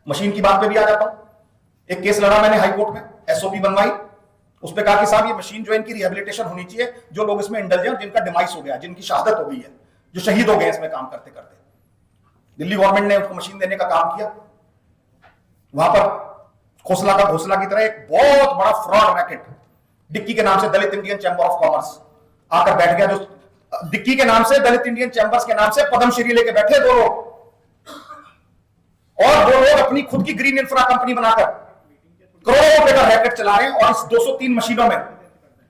Machine की बात पे भी आ जाता हूं। एक केस लड़ा मैंने हाई कोर्ट में, एसओपी बनवाई, उस पर कहा कि साहब ये मशीन जो है इनकी रिहेबिलिटेशन होनी चाहिए, जो लोग इसमें इंडल्ज हैं जिनका डिमाइस हो गया, जिनकी शहादत हो गई है, जो शहीद हो गए इसमें काम करते करते। दिल्ली गवर्नमेंट ने उसको मशीन देने का काम किया। वहां पर खोसला का घोसला की तरह एक बहुत बड़ा फ्रॉड रैकेट डिक्की के नाम से, दलित इंडियन चैंबर ऑफ कॉमर्स आकर बैठ गया, जो डिक्की के नाम से, दलित इंडियन चैंबर्स के नाम से पद्मश्री लेके बैठे दो लोग, और वो लोग अपनी खुद की ग्रीन इंफ्रा कंपनी बनाकर करोड़ों रुपए का रैकेट चला रहे हैं। और इस 203 मशीनों में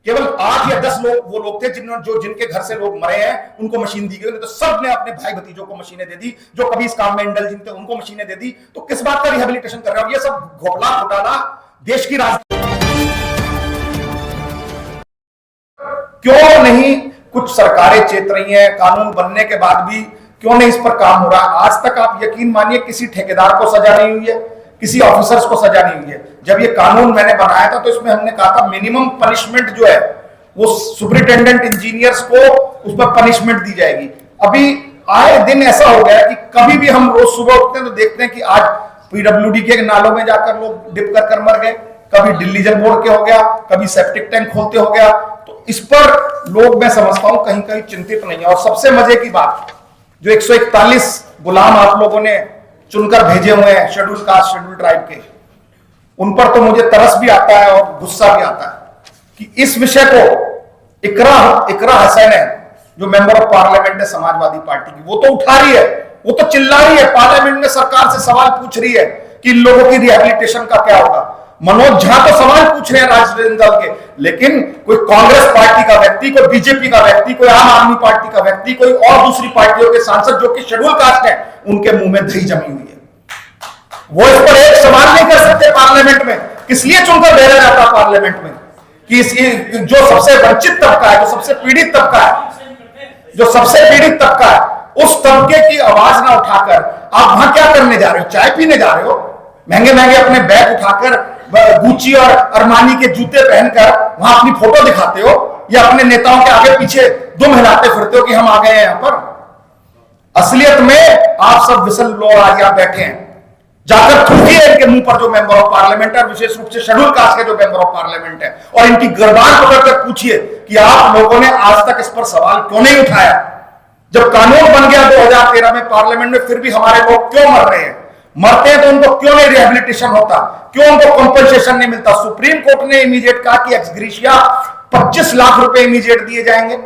केवल 8 या 10 लोग वो लोग थे जिनके घर से लोग मरे हैं, उनको मशीन दी गई, तो सब ने अपने भाई भतीजों को मशीनें दे दी, जो कभी इस काम में इंडल्ज थे उनको मशीनें दे दी। तो किस बात का रिहेबिलिटेशन कर रहे हो? ये सब घोटाला घोटाला देश की राजनीति। क्यों नहीं कुछ सरकारें चेत रही हैं, कानून बनने के बाद भी क्यों नहीं इस पर काम हो रहा? आज तक आप यकीन मानिए किसी ठेकेदार को सजा नहीं हुई है, किसी ऑफिसर्स को सजा नहीं हुई है। जब ये कानून मैंने बनाया था तो इसमें हमने कहा था मिनिमम पनिशमेंट जो है वो सुपरिटेंडेंट इंजीनियर्स को उस पर पनिशमेंट दी जाएगी। अभी आए दिन ऐसा हो गया कि कभी भी हम रोज सुबह उठते हैं तो देखते हैं कि आज पीडब्ल्यूडी के नालों में जाकर लोग डिप कर मर गए, कभी दिल्ली जल बोर्ड के हो गया, कभी सेप्टिक टैंक खोलते हो गया। तो इस पर लोग, मैं समझता हूं, कहीं कहीं चिंतित नहीं है। और सबसे मजे की बात, जो 141 गुलाम आप लोगों ने चुनकर भेजे हुए हैं शेड्यूल कास्ट शेड्यूल ट्राइब के, उन पर तो मुझे तरस भी आता है और गुस्सा भी आता है कि इस विषय को इकरा हसन है, जो मेंबर ऑफ पार्लियामेंट है समाजवादी पार्टी की, वो तो उठा रही है, वो तो चिल्ला रही है, पार्लियामेंट में सरकार से सवाल पूछ रही है कि इन लोगों की रिहेबिलिटेशन का क्या होगा। मनोज झा तो सवाल पूछ रहे हैं राष्ट्रीय दल के, लेकिन कोई कांग्रेस पार्टी का व्यक्ति, कोई बीजेपी का व्यक्ति, कोई आम आदमी पार्टी का व्यक्ति, कोई और दूसरी पार्टियों के सांसद जो कि शेड्यूल कास्ट है, उनके मुंह में दही जमी हुई है। वो इस पर एक सवाल नहीं कर सकते पार्लियामेंट में। किस लिए चुनकर भेजा जाता है पार्लियामेंट में कि जो सबसे वंचित तबका है, जो सबसे पीड़ित तबका है, जो सबसे पीड़ित तबका है, उस तबके की आवाज ना उठाकर आप वहां क्या करने जा रहे हो? चाय पीने जा रहे हो? महंगे महंगे अपने बैग उठाकर गुची और अरमानी के जूते पहनकर वहां अपनी फोटो दिखाते हो, या अपने नेताओं के आगे पीछे दुम हिलाते फिरते हो कि हम आ गए हैं यहां पर? असलियत में आप सब विसल ब्लोअर यहां बैठे हैं। जाकर थूकिए इनके मुंह पर जो मेंबर ऑफ पार्लियामेंट है, विशेष रूप से शेड्यूल कास्ट के जो मेंबर ऑफ पार्लियामेंट है, और इनकी गर्दन पकड़कर पूछिए कि आप लोगों ने आज तक इस पर सवाल क्यों नहीं उठाया? जब कानून बन गया 2013 में पार्लियामेंट में, फिर भी हमारे लोग क्यों मर रहे हैं? मरते हैं तो उनको क्यों नहीं रिहेबिलिटेशन होता? क्यों उनको कंपनसेशन नहीं मिलता? सुप्रीम कोर्ट ने इमीडिएट कहा कि एक्स ग्रेशिया 25 लाख रुपए इमीडिएट दिए जाएंगे।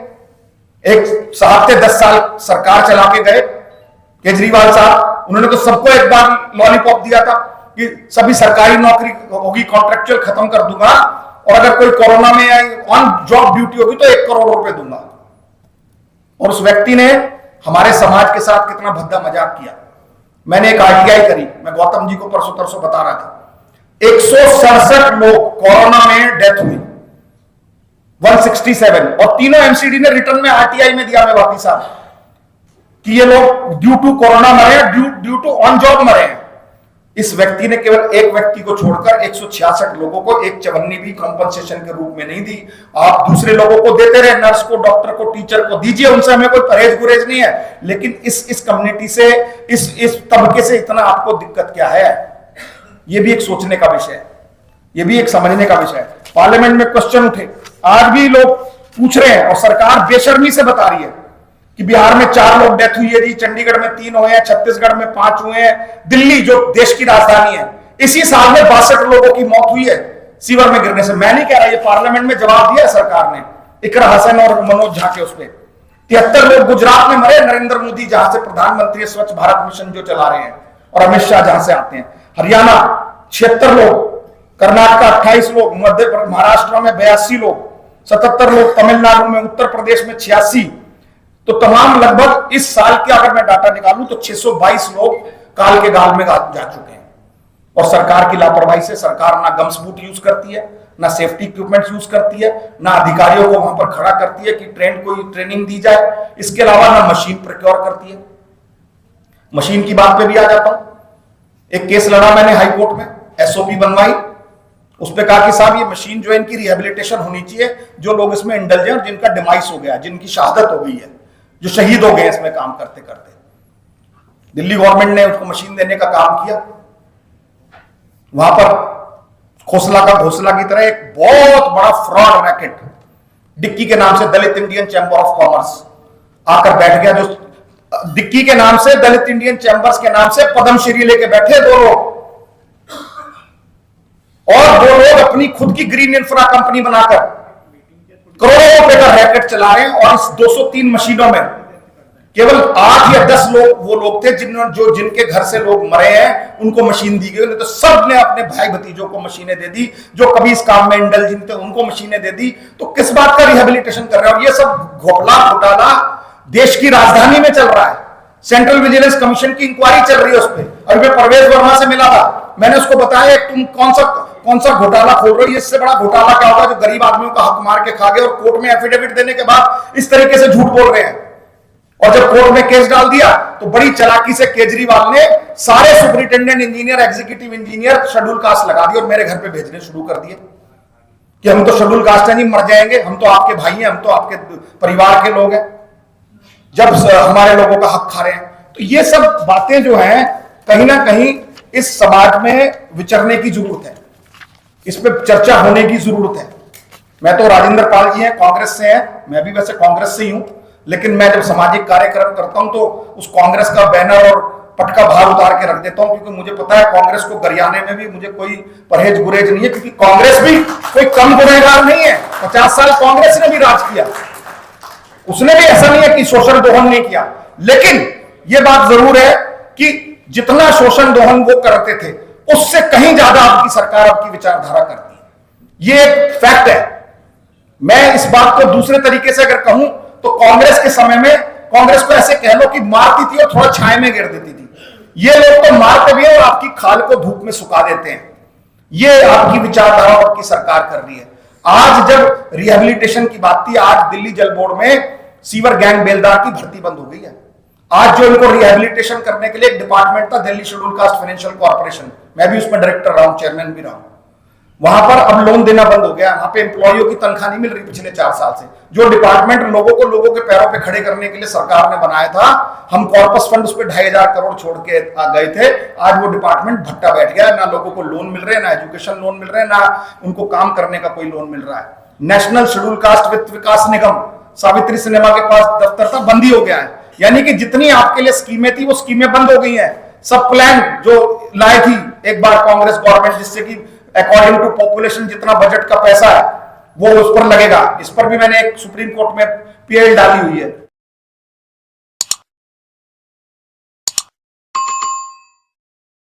एक साहब थे 10 साल सरकार चला के गए, केजरीवाल साहब, उन्होंने तो सबको एक बार लॉलीपॉप दिया था कि सभी सरकारी नौकरी होगी, कॉन्ट्रेक्चुअल खत्म कर दूंगा, और अगर कोई कोरोना में ऑन जॉब ड्यूटी होगी तो 1 करोड़ रुपए दूंगा। और उस व्यक्ति ने हमारे समाज के साथ कितना भद्दा मजाक किया। मैंने एक आरटीआई करी, मैं गौतम जी को परसों तरसों बता रहा था, 167 लोग कोरोना में डेथ हुई, 167, और तीनों एमसीडी ने रिटर्न में आरटीआई में दिया मेवाती साहब कि ये लोग ड्यू टू कोरोना मरे हैं, ड्यू टू ऑन जॉब मरे हैं। इस व्यक्ति ने केवल एक व्यक्ति को छोड़कर 166 लोगों को एक चवन्नी भी कंपनसेशन के रूप में नहीं दी। आप दूसरे लोगों को देते रहे, नर्स को, डॉक्टर को, टीचर को दीजिए, उनसे हमें कोई परहेज गुरेज नहीं है, लेकिन इस कम्युनिटी से, इस तबके से इतना आपको दिक्कत क्या है? ये भी एक सोचने का विषय है, ये भी एक समझने का विषय है। पार्लियामेंट में क्वेश्चन उठे, आज भी लोग पूछ रहे हैं, और सरकार बेशर्मी से बता रही है कि बिहार में 4 लोग डेथ हुई है जी, चंडीगढ़ में 3 हुए हैं, छत्तीसगढ़ में 5 हुए हैं, दिल्ली जो देश की राजधानी है, इसी साल में 62 लोगों की मौत हुई है सीवर में गिरने से। मैं नहीं कह रहा, ये पार्लियामेंट में जवाब दिया सरकार ने, इकरा हसन और मनोज झा के उस पर। 73 लोग गुजरात में मरे, नरेंद्र मोदी जहां से प्रधानमंत्री स्वच्छ भारत मिशन जो चला रहे हैं, और अमित शाह जहां से आते हैं। हरियाणा 76 लोग, कर्नाटक 28 लोग, मध्य महाराष्ट्र में 82 लोग, 77 लोग तमिलनाडु में, उत्तर प्रदेश में 86। तो तमाम लगभग इस साल के अगर मैं डाटा निकालूं तो 622 लोग काल के गाल में जा चुके हैं। और सरकार की लापरवाही से सरकार ना गम्स बूट यूज करती है, ना सेफ्टी इक्विपमेंट यूज करती है, ना अधिकारियों को वहां पर खड़ा करती है कि कोई ट्रेनिंग दी जाए, इसके अलावा ना मशीन प्रोक्योर करती है। मशीन की बात पे भी आ जाता हूं। एक केस लड़ा मैंने हाई कोर्ट में, एसओपी बनवाई, उस पर कहा कि साहब ये मशीन जो है इनकी रिहेबिलिटेशन होनी चाहिए, जो लोग इसमें इंडल्ज हैं और जिनका डिमाइस हो गया, जिनकी शहादत हो गई है, जो शहीद हो गए इसमें काम करते करते। दिल्ली गवर्नमेंट ने उसको मशीन देने का काम किया। वहां पर खोसला का घोसला की तरह एक बहुत बड़ा फ्रॉड रैकेट डिक्की के नाम से दलित इंडियन चैंबर ऑफ कॉमर्स आकर बैठ गया, जो डिक्की के नाम से, दलित इंडियन चैंबर्स के नाम से पद्मश्री लेके बैठे दो लोग, और दो लोग अपनी खुद की ग्रीन इंफ्रा कंपनी बनाकर करोड़ों रुपए का रैकेट चला रहे हैं। और इस 203 मशीनों में केवल 8 या 10 लोग वो लोग थे जिनके घर से लोग मरे हैं, उनको मशीन दी गई, नहीं तो सब ने अपने भाई भतीजों को मशीनें दे दी, जो कभी इस काम में इंडल्जेंट थे उनको मशीनें दे दी। तो किस बात का रिहेबिलिटेशन कर रहे हैं? और ये सब घोपला घोटाला देश की राजधानी में चल रहा है। सेंट्रल विजिलेंस कमीशन की इंक्वायरी चल रही है उस पर। अभी मैं परवेज वर्मा से मिला था, मैंने उसको बताया तुम कौन सा घोटाला खोल रहे हो, इससे बड़ा घोटाला क्या होगा जो गरीब आदमियों का हक मार के खा गए और कोर्ट में एफिडेविट देने के बाद इस तरीके से झूठ बोल रहे हैं। और जब कोर्ट में केस डाल दिया तो बड़ी चालाकी से केजरीवाल ने सारे superintendent engineer, executive engineer schedule caste लगा दिए और मेरे घर पे भेजने शुरू कर दिए कि हम तो शेड्यूल कास्ट है, नहीं मर जाएंगे, हम तो आपके भाई हैं, हम तो आपके परिवार के लोग हैं, जब हमारे लोगों का हक खा रहे हैं। तो ये सब बातें जो हैं कहीं ना कहीं इस समाज में विचरने की जरूरत है, इस पर चर्चा होने की जरूरत है। मैं तो राजेंद्र पाल जी हैं, कांग्रेस से हैं, मैं भी वैसे कांग्रेस से ही हूं, लेकिन मैं जब सामाजिक कार्यक्रम करता हूं तो उस कांग्रेस का बैनर और पटका बाहर उतार के रख देता हूं, क्योंकि मुझे पता है कांग्रेस को गरियाने में भी मुझे कोई परहेज गुरेज नहीं है, क्योंकि कांग्रेस भी कोई कम गुनहगार नहीं है। 50 साल कांग्रेस ने भी राज किया, उसने भी ऐसा नहीं है कि शोषण दोहन नहीं किया, लेकिन यह बात जरूर है कि जितना शोषण दोहन वो करते थे उससे कहीं ज्यादा आपकी सरकार, आपकी विचारधारा करती है। ये एक फैक्ट है। मैं इस बात को दूसरे तरीके से अगर कहूं तो कांग्रेस के समय में कांग्रेस को ऐसे कह लो कि मारती थी और थोड़ा छाए में गिर देती थी। ये लोग तो मारते भी हैं और आपकी खाल को धूप में सुखा देते हैं। ये आपकी विचारधारा आपकी सरकार कर रही है। आज जब रिहेबिलिटेशन की बात थी, आज दिल्ली जल बोर्ड में सीवर गैंग बेलदार की भर्ती बंद हो गई है। आज जो इनको रिहेबिलिटेशन करने के लिए एक डिपार्टमेंट था, Delhi schedule caste financial corporation, मैं भी उसमें डायरेक्टर रहा हूं, चेयरमैन भी रहा हूं, वहां पर अब लोन देना बंद हो गया। वहां पे एम्प्लॉइयों की तनख्वाह नहीं मिल रही पिछले 4 साल से। जो डिपार्टमेंट लोगों के पैरों पे खड़े करने के लिए सरकार ने बनाया था, हम कॉर्पस फंड उस पर 2,500 करोड़ छोड़ के गए थे, आज वो डिपार्टमेंट भट्टा बैठ गया। ना लोगों को लोन मिल रहे हैं, ना एजुकेशन लोन मिल रहे हैं, ना उनको काम करने का कोई लोन मिल रहा है। नेशनल शेड्यूल कास्ट वित्त विकास निगम, सावित्री सिनेमा के पास दफ्तर था, बंद ही हो गया है। यानी कि जितनी आपके लिए स्कीमें थी वो स्कीमें बंद हो गई हैं। सब प्लान जो लाई थी एक बार कांग्रेस गवर्नमेंट, जिससे कि अकॉर्डिंग टू पॉपुलेशन जितना बजट का पैसा है वो उस पर लगेगा, इस पर भी मैंने एक सुप्रीम कोर्ट में पीएल डाली हुई है।